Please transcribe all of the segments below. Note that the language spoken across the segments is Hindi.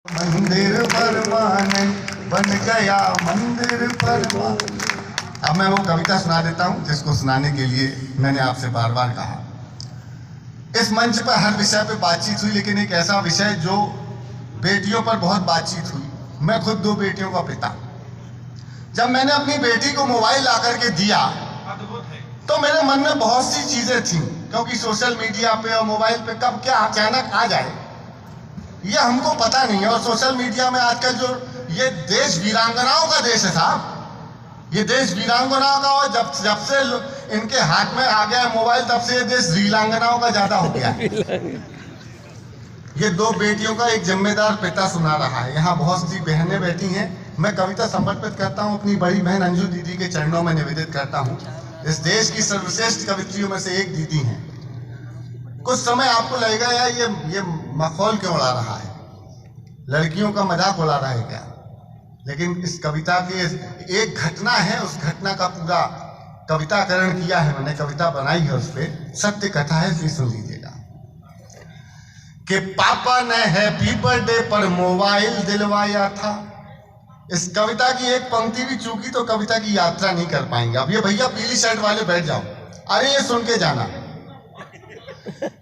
मंदिर परमानेंट बन गया मंदिर परमानेंट। अब मैं वो कविता सुना देता हूँ जिसको सुनाने के लिए मैंने आपसे बार बार कहा। इस मंच पर हर विषय पे बातचीत हुई, लेकिन एक ऐसा विषय जो बेटियों पर बहुत बातचीत हुई। मैं खुद 2 बेटियों का पिता। जब मैंने अपनी बेटी को मोबाइल ला करके दिया तो मेरे मन में बहुत सी चीजें थी, क्योंकि सोशल मीडिया पे और मोबाइल पे कब क्या अचानक आ जाए ये हमको पता नहीं है। और सोशल मीडिया में आजकल जो ये देश वीरांगनाओं का देश है साहब, ये देश वीरांगनाओं का, और जब से इनके हाथ में आ गया है मोबाइल तब से ये देश वीरांगनाओं का ज्यादा हो गया है। ये 2 बेटियों का एक जिम्मेदार पिता सुना रहा है। यहाँ बहुत सी बहनें बैठी हैं। मैं कविता समर्पित करता हूँ अपनी बड़ी बहन अंजू दीदी के चरणों में निवेदित करता हूँ। इस देश की सर्वश्रेष्ठ कवित्रियों में से एक दीदी हैं। कुछ समय आपको लगेगा यार ये मखौल क्यों उड़ा रहा है, लड़कियों का मजाक उड़ा रहा है क्या, लेकिन इस कविता की एक घटना है, उस घटना का पूरा कविताकरण किया है मैंने, कविता बनाई है, उस पर सत्य कथा है, इसलिए सुन लीजिएगा। कि पापा ने हैप्पी बर्थडे पर मोबाइल दिलवाया था। इस कविता की एक पंक्ति भी चूकी तो कविता की यात्रा नहीं कर पाएंगे। अब ये भैया पीली शर्ट वाले बैठ जाओ, अरे ये सुन के जाना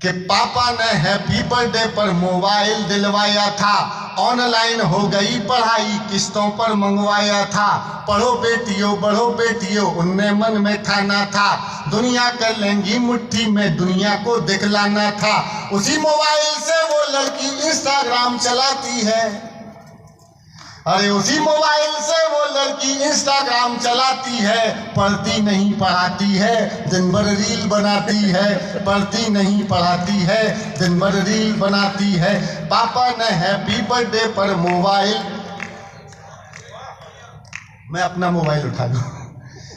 कि पापा ने हैप्पी बर्थडे पर मोबाइल दिलवाया था, ऑनलाइन हो गई पढ़ाई किस्तों पर मंगवाया था, पढ़ो बेटियों बढ़ो बेटियों उनने मन में ठाना था, दुनिया कर लेंगी मुट्ठी में दुनिया को दिखलाना था। उसी मोबाइल से वो लड़की इंस्टाग्राम चलाती है, अरे उसी मोबाइल से वो लड़की इंस्टाग्राम चलाती है, पढ़ती नहीं पढ़ाती है दिन भर रील बनाती है, पढ़ती नहीं पढ़ाती है दिन भर रील बनाती है। पापा ने हैप्पी बर्थडे पर मोबाइल, मैं अपना मोबाइल उठा लूं,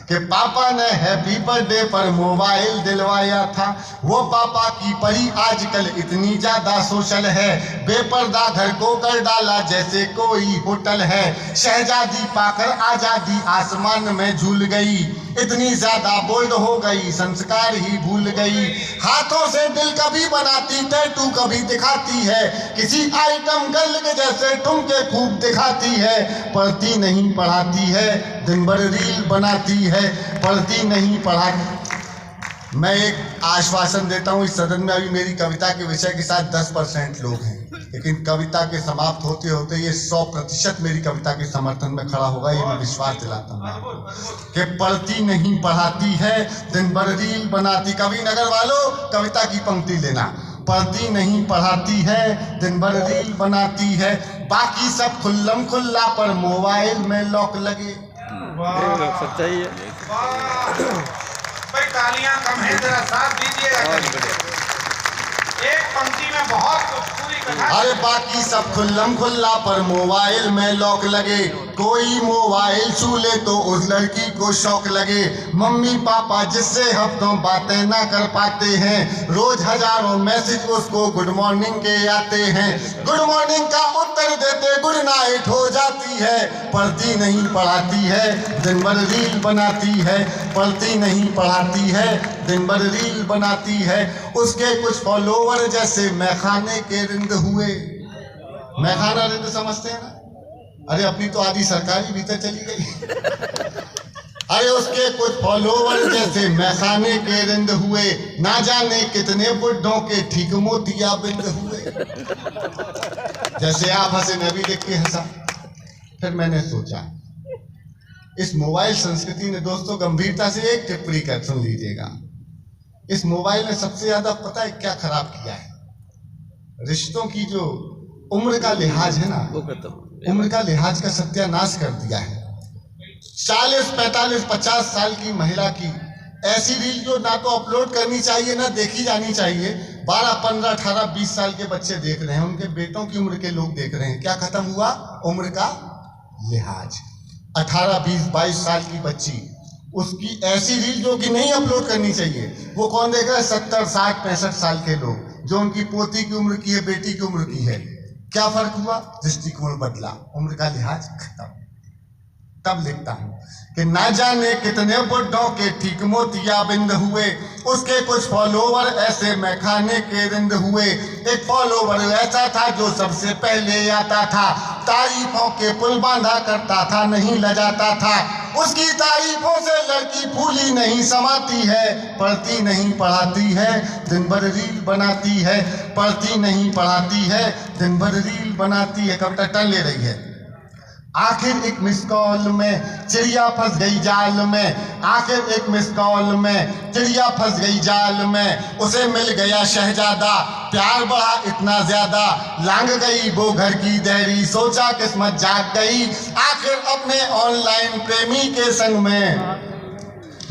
कि पापा ने हैप्पी बर्थडे पर मोबाइल दिलवाया था। वो पापा की परी आजकल इतनी ज्यादा सोशल है, बेपर्दा घर को कर डाला जैसे कोई होटल है, शहजादी पाकर आजादी आसमान में झूल गई, इतनी ज्यादा बोल्ड हो गई संस्कार ही भूल गई, हाथों से दिल कभी बनाती टैटू कभी दिखाती है, किसी आइटम गर्ल के जैसे ठुमके खूब दिखाती है, पढ़ती नहीं पढ़ाती है दिन भर रील बनाती है, पढ़ती नहीं पढ़ाती। मैं एक आश्वासन देता हूँ, इस सदन में अभी मेरी कविता के विषय के साथ 10% लोग हैं, लेकिन कविता के समाप्त होते होते ये 100% मेरी कविता के समर्थन में खड़ा होगा, ये मैं विश्वास दिलाता हूँ कि पढ़ती नहीं पढ़ाती है दिन भर रील बनाती। कवि नगर वालों कविता की पंक्ति लेना, पढ़ती नहीं पढ़ाती है दिन भर रील बनाती है, बाकी सब खुल्लम खुल्ला पर मोबाइल में लॉक लगे। सच्चाई है भाई, तालियां कम है, जरा साथ दीजिएगा। एक पंक्ति में बहुत कुछ पूरी कथा। अरे बाकी सब खुल्लम खुल्ला पर मोबाइल में लॉक लगे, कोई मोबाइल छू ले तो उस लड़की को शौक लगे, मम्मी पापा जिससे हफ्तों बातें ना कर पाते हैं, रोज हजारों मैसेज उसको गुड मॉर्निंग के आते हैं, गुड मॉर्निंग का उत्तर देते गुड नाइट हो जाती है, पढ़ती नहीं पढ़ाती है दिन भर रील बनाती है, पढ़ती नहीं पढ़ाती है दिन भर रील बनाती है। उसके कुछ फॉलोवर जैसे मैखाने के रिंद हुए, मैखाना रिंद समझते हैं ना, अरे अपनी तो आधी सरकारी भीतर चली गई। अरे उसके कुछ फॉलोवर जैसे मैखाने के रिंद हुए, ना जाने कितने बुड्ढों के ठीक मोतिया बिंद हुए। जैसे आप हंसे मैं भी देख के हंसा। फिर मैंने सोचा इस मोबाइल संस्कृति ने दोस्तों गंभीरता से एक टिप्पणी कर सुन लीजिएगा। इस मोबाइल ने सबसे ज्यादा पता है क्या खराब किया है, रिश्तों की जो उम्र का लिहाज है ना, उम्र का लिहाज का सत्यानाश कर दिया है। 40, 45, 50 साल की महिला की ऐसी रील जो ना तो अपलोड करनी चाहिए ना देखी जानी चाहिए, 12, 15, 18, 20 साल के बच्चे देख रहे हैं, उनके बेटों की उम्र के लोग देख रहे हैं। क्या खत्म हुआ? उम्र का लिहाज। 18, 20, 22 साल की बच्ची, उसकी ऐसी रील जो कि नहीं अपलोड करनी चाहिए, वो कौन देख रहा है? 70, 60, 65 साल के लोग, जो उनकी पोती की उम्र की है, बेटी की उम्र की है। क्या फर्क हुआ? दृष्टिकोण बदला, उम्र का लिहाज खत्म। तब लिखता हूँ कि ना जाने कितने बुड्ढों के ठीक मोतियाबिंद हुए, उसके कुछ फॉलोवर ऐसे मैं खाने के रिंद हुए। एक फॉलोवर ऐसा था जो सबसे पहले आता था, तारीफों के पुल बांधा करता था, नहीं लजाता था। उसकी तारीफों से लड़की फूली नहीं समाती है, पढ़ती नहीं पढ़ाती है, दिन भर रील बनाती है, पढ़ती नहीं पढ़ाती है, दिन भर रील बनाती है। कब तक टन ले रही है। आखिर एक मिस कॉल में चिड़िया फंस गई जाल में, आखिर एक मिस कॉल में चिड़िया फंस गई जाल में। उसे मिल गया शहजादा, प्यार बढ़ा इतना ज्यादा, लांग गई वो घर की देरी, सोचा किस्मत जाग गई। आखिर अपने ऑनलाइन प्रेमी के संग में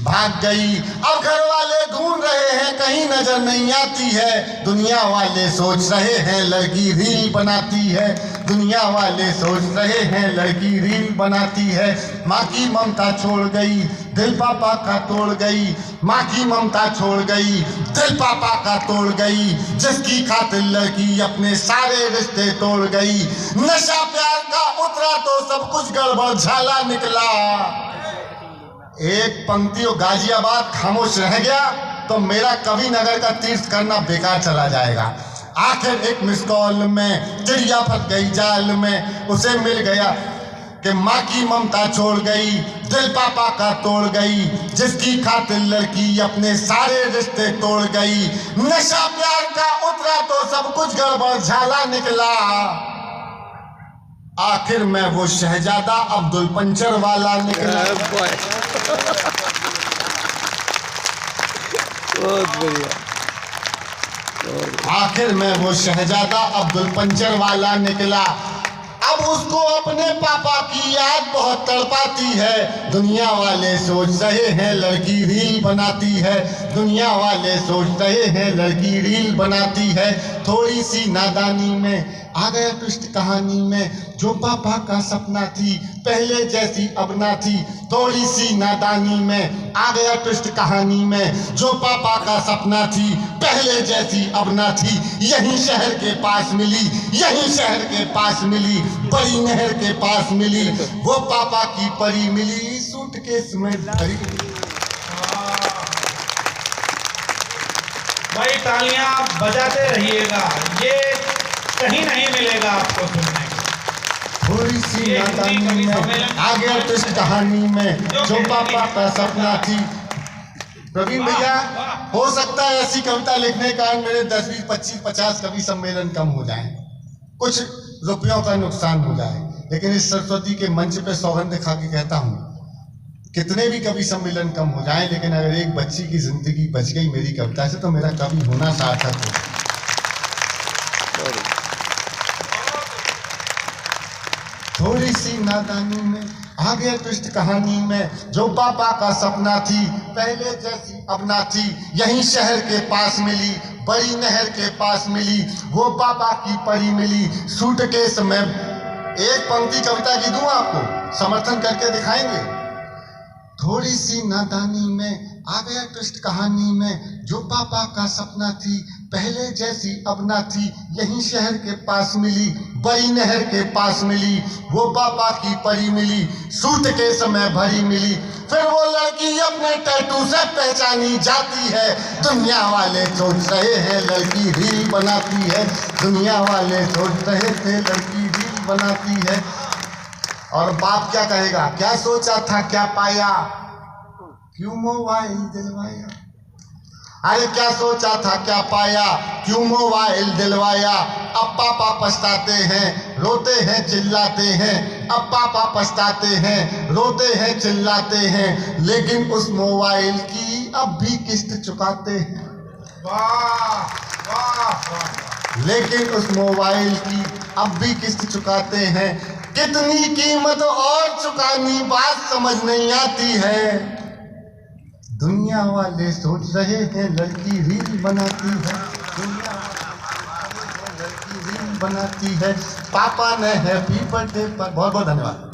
भाग गई। अब घर वाले ढूंढ रहे हैं, कहीं नजर नहीं आती है। दुनिया वाले सोच रहे हैं लड़की रील बनाती है, दुनिया वाले सोच रहे हैं लड़की रील बनाती है। माँ की ममता छोड़ गई, दिल पापा का तोड़ गई। माँ की ममता छोड़ गई, दिल पापा का तोड़ गई, जिसकी खातिर लड़की अपने सारे रिश्ते तोड़ गई। नशा प्यार का उतरा तो सब कुछ गड़बड़ झाला निकला। एक पंक्ति और गाजियाबाद खामोश रह गया तो मेरा कवि नगर का तीर्थ करना बेकार चला जाएगा। आखिर एक मिस कॉल में चिड़िया फंस गई जाल में, उसे मिल गया कि माँ की ममता छोड़ गई, दिल पापा का तोड़ गई, जिसकी खातिर लड़की अपने सारे रिश्ते तोड़ गई। नशा प्यार का उतरा तो सब कुछ गड़बड़ झाला निकला। आखिर में वो शहजादा अब्दुल पंचर वाला निकला। बहुत बढ़िया। आखिर में वो शहजादा अब्दुल पंचर वाला निकला। अब उसको अपने पापा की याद बहुत तड़पाती है। दुनिया वाले सोच रहे हैं लड़की रील बनाती है, दुनिया वाले सोच रहे हैं लड़की रील बनाती है। थोड़ी सी नादानी में आ गया ट्विस्ट कहानी में, जो पापा का सपना थी पहले जैसी अब ना थी। थोड़ी सी नादानी में आ गया ट्विस्ट कहानी में, जो पापा का सपना थी पहले जैसी अब ना थी। यही शहर के पास मिली, यही शहर के पास मिली, बड़ी नहर के पास मिली, वो पापा की परी मिली, सूटकेस में भरी। भाई तालियां बजाते रहिएगा, ये कहीं नहीं मिलेगा आपको सुनने को। थोड़ी सी नादानी में आ गया ट्विस्ट कहानी में, जो पापा का सपना थी। प्रवीण भैया, हो सकता है ऐसी कविता लिखने का मेरे 10, 20, 25, 50 कवि सम्मेलन कम हो जाए, कुछ रुपयों का नुकसान हो जाए, लेकिन इस सरस्वती के मंच पे सौगंध खा के कहता हूँ, कितने भी कवि सम्मेलन कम हो जाए, लेकिन अगर एक बच्ची की जिंदगी बच गई मेरी कविता से तो मेरा कवि होना सार्थक हो। थोड़ी सी नादानी में आ गया ट्विस्ट कहानी में, जो पापा का सपना थी पहले जैसी अब ना थी। यहीं शहर के पास मिली, बड़ी नहर के पास मिली, वो पापा की परी मिली, सूटकेस में। एक पंक्ति कविता की दूं आपको, समर्थन करके दिखाएंगे। थोड़ी सी नादानी में आ गया ट्विस्ट कहानी में, जो पापा का सपना थी पहले जैसी अब ना थी। यहीं शहर के पास मिली, बड़ी नहर के पास मिली, वो पापा की परी मिली, सूटकेस में भरी मिली। फिर वो लड़की अपने टैटू से पहचानी जाती है। दुनिया वाले सोच रहे हैं लड़की रील बनाती है, दुनिया वाले सोच रहे थे लड़की रील बनाती है। और बाप क्या कहेगा, क्या सोचा था क्या पाया, क्यों मोबाइल दिलवाया। अरे क्या सोचा था क्या पाया, क्यों मोबाइल दिलवाया। अब पापा पछताते हैं, रोते हैं चिल्लाते हैं। अब पापा पछताते हैं, रोते हैं चिल्लाते हैं, लेकिन उस मोबाइल की अब भी किस्त चुकाते हैं। वाह वाह वाह। लेकिन उस मोबाइल की अब भी किस्त चुकाते हैं। कितनी कीमत और चुकानी बात समझ नहीं आती है। दुनिया वाले सोच रहे हैं लड़की रील बनाती है, दुनिया वाले लड़की रील बनाती है। पापा ने हैप्पी बर्थडे पर, बहुत बहुत धन्यवाद।